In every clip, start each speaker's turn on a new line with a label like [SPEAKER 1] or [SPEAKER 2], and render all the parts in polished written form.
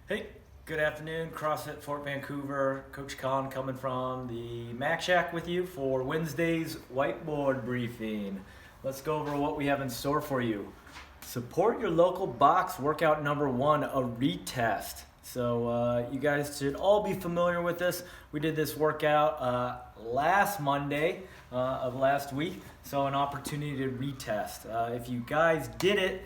[SPEAKER 1] Hey, good afternoon, CrossFit Fort Vancouver. Coach Colin coming from the Mac Shack with you for Wednesday's whiteboard briefing. Let's go over what we have in store for you. Support your local box workout number 1, a retest. So you guys should all be familiar with this. We did this workout last Monday of last week, so an opportunity to retest. If you guys did it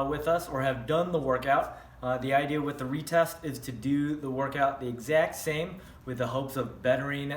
[SPEAKER 1] with us or have done the workout, the idea with the retest is to do the workout the exact same with the hopes of bettering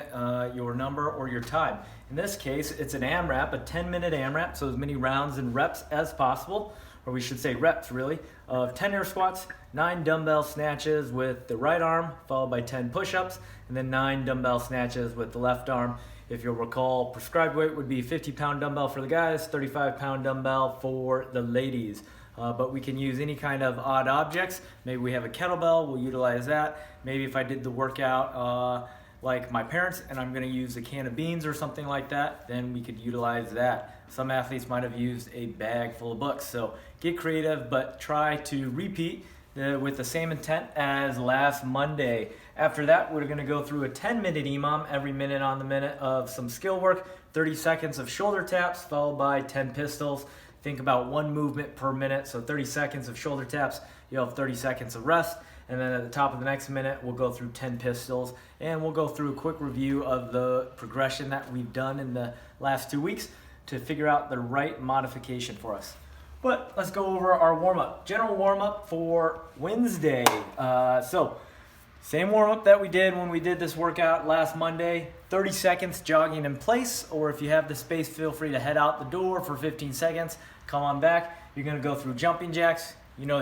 [SPEAKER 1] your number or your time. In this case, it's an AMRAP, a 10-minute AMRAP, so as many rounds and reps as possible, or we should say reps really, of 10 air squats, 9 dumbbell snatches with the right arm, followed by 10 push-ups, and then 9 dumbbell snatches with the left arm. If you'll recall, prescribed weight would be 50-pound dumbbell for the guys, 35-pound dumbbell for the ladies. But we can use any kind of odd objects. Maybe we have a kettlebell, we'll utilize that. Maybe if I did the workout like my parents and I'm gonna use a can of beans or something like that, then we could utilize that. Some athletes might have used a bag full of books. So get creative, but try to repeat with the same intent as last Monday. After that, we're gonna go through a 10-minute EMOM, every minute on the minute of some skill work, 30 seconds of shoulder taps, followed by 10 pistols. Think about 1 movement per minute, so 30 seconds of shoulder taps, you'll have 30 seconds of rest, and then at the top of the next minute, we'll go through 10 pistols, and we'll go through a quick review of the progression that we've done in the last 2 weeks to figure out the right modification for us. But let's go over our warm-up. General warm-up for Wednesday. Same warm-up that we did when we did this workout last Monday, 30 seconds jogging in place, or if you have the space, feel free to head out the door for 15 seconds, come on back. You're gonna go through jumping jacks,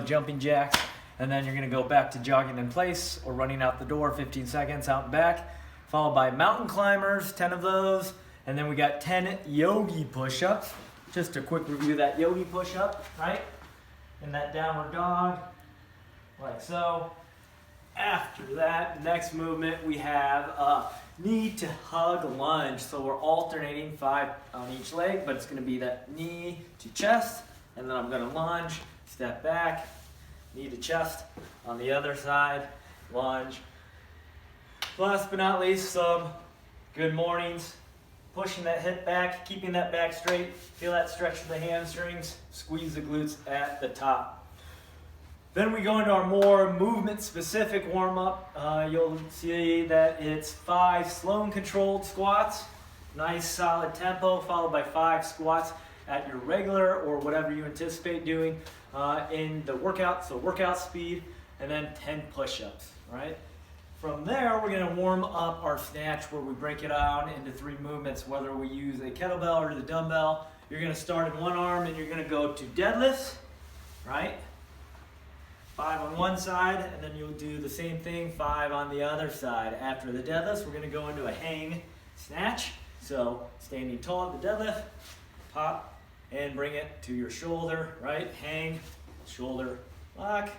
[SPEAKER 1] jumping jacks, and then you're gonna go back to jogging in place or running out the door, 15 seconds out and back, followed by mountain climbers, 10 of those, and then we got 10 Yogi push-ups. Just a quick review of that Yogi push-up, right? In that downward dog, like so. After that, next movement, we have a knee to hug lunge. So we're alternating 5 on each leg, but it's gonna be that knee to chest, and then I'm gonna lunge, step back, knee to chest. On the other side, lunge. Last but not least, some good mornings. Pushing that hip back, keeping that back straight. Feel that stretch of the hamstrings, squeeze the glutes at the top. Then we go into our more movement-specific warm-up. You'll see that it's 5 slow and controlled squats, nice solid tempo, followed by 5 squats at your regular or whatever you anticipate doing in the workout, so workout speed, and then 10 push-ups, right? From there, we're gonna warm up our snatch where we break it down into 3 movements, whether we use a kettlebell or the dumbbell. You're gonna start in one arm and you're gonna go to deadlifts, right? 5 on one side, and then you'll do the same thing, 5 on the other side. After the deadlifts, we're gonna go into a hang snatch. So standing tall at the deadlift, pop, and bring it to your shoulder, right? Hang, shoulder, lock.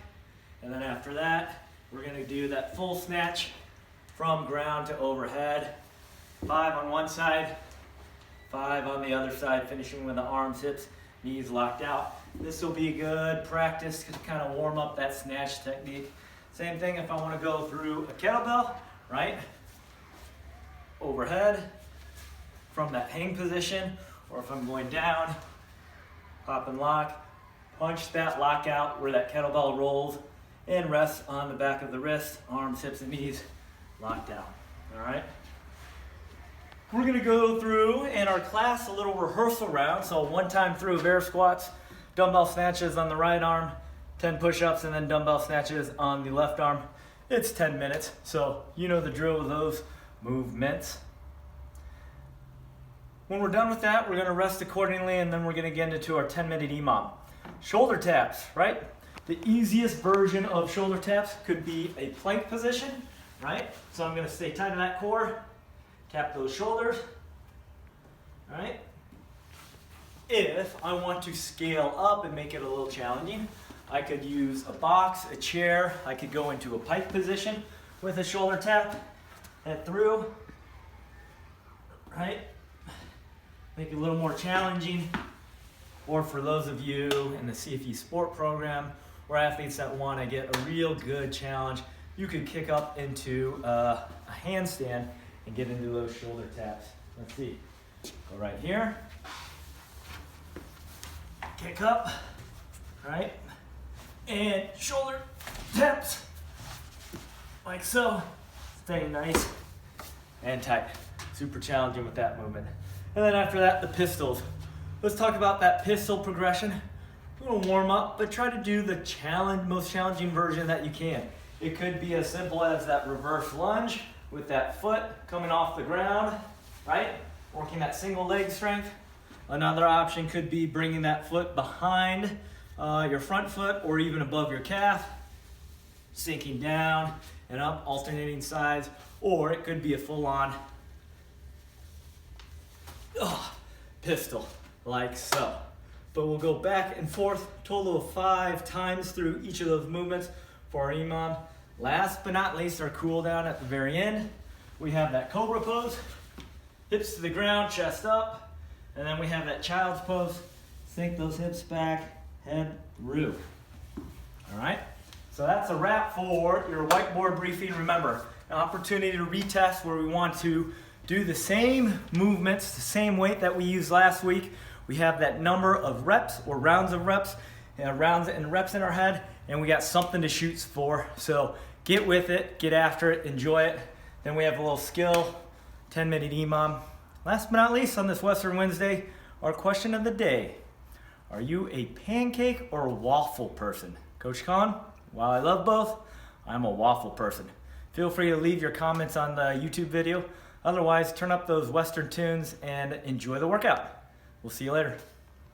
[SPEAKER 1] And then after that, we're gonna do that full snatch from ground to overhead. 5 on one side, 5 on the other side, finishing with the arms, hips, knees locked out. This will be a good practice to kind of warm up that snatch technique. Same thing if I want to go through a kettlebell, right? Overhead from that hang position, or if I'm going down, pop and lock, punch that lock out where that kettlebell rolls and rests on the back of the wrist, arms, hips, and knees locked out, all right? We're gonna go through in our class a little rehearsal round. So 1 time through of air squats, dumbbell snatches on the right arm, 10 push-ups, and then dumbbell snatches on the left arm. It's 10 minutes, so you know the drill with those movements. When we're done with that, we're gonna rest accordingly, and then we're gonna get into our 10-minute EMOM. Shoulder taps, right? The easiest version of shoulder taps could be a plank position, right? So I'm gonna stay tight to that core. Tap those shoulders, all right? If I want to scale up and make it a little challenging, I could use a box, a chair. I could go into a pike position with a shoulder tap, head through, right? Make it a little more challenging. Or for those of you in the CFE sport program or athletes that want to get a real good challenge, you could kick up into a handstand and get into those shoulder taps. Let's see. Go right here. Kick up, right? And shoulder taps, like so. Stay nice and tight. Super challenging with that movement. And then after that, the pistols. Let's talk about that pistol progression. We're gonna warm up, but try to do the most challenging version that you can. It could be as simple as that reverse lunge with that foot coming off the ground, right? Working that single leg strength. Another option could be bringing that foot behind your front foot or even above your calf, sinking down and up, alternating sides, or it could be a full-on pistol, like so. But we'll go back and forth, total of 5 times through each of those movements for our EMOM. Last but not least, our cool down at the very end. We have that Cobra pose, hips to the ground, chest up. And then we have that child's pose, sink those hips back, head through. All right, so that's a wrap for your whiteboard briefing. Remember, an opportunity to retest where we want to do the same movements, the same weight that we used last week. We have that number of reps or rounds of reps, rounds and reps in our head, and we got something to shoot for. So get with it, get after it, enjoy it. Then we have a little skill, 10-minute EMOM. Last but not least, on this Western Wednesday, our question of the day. Are you a pancake or a waffle person? Coach Khan, while I love both, I'm a waffle person. Feel free to leave your comments on the YouTube video. Otherwise, turn up those Western tunes and enjoy the workout. We'll see you later.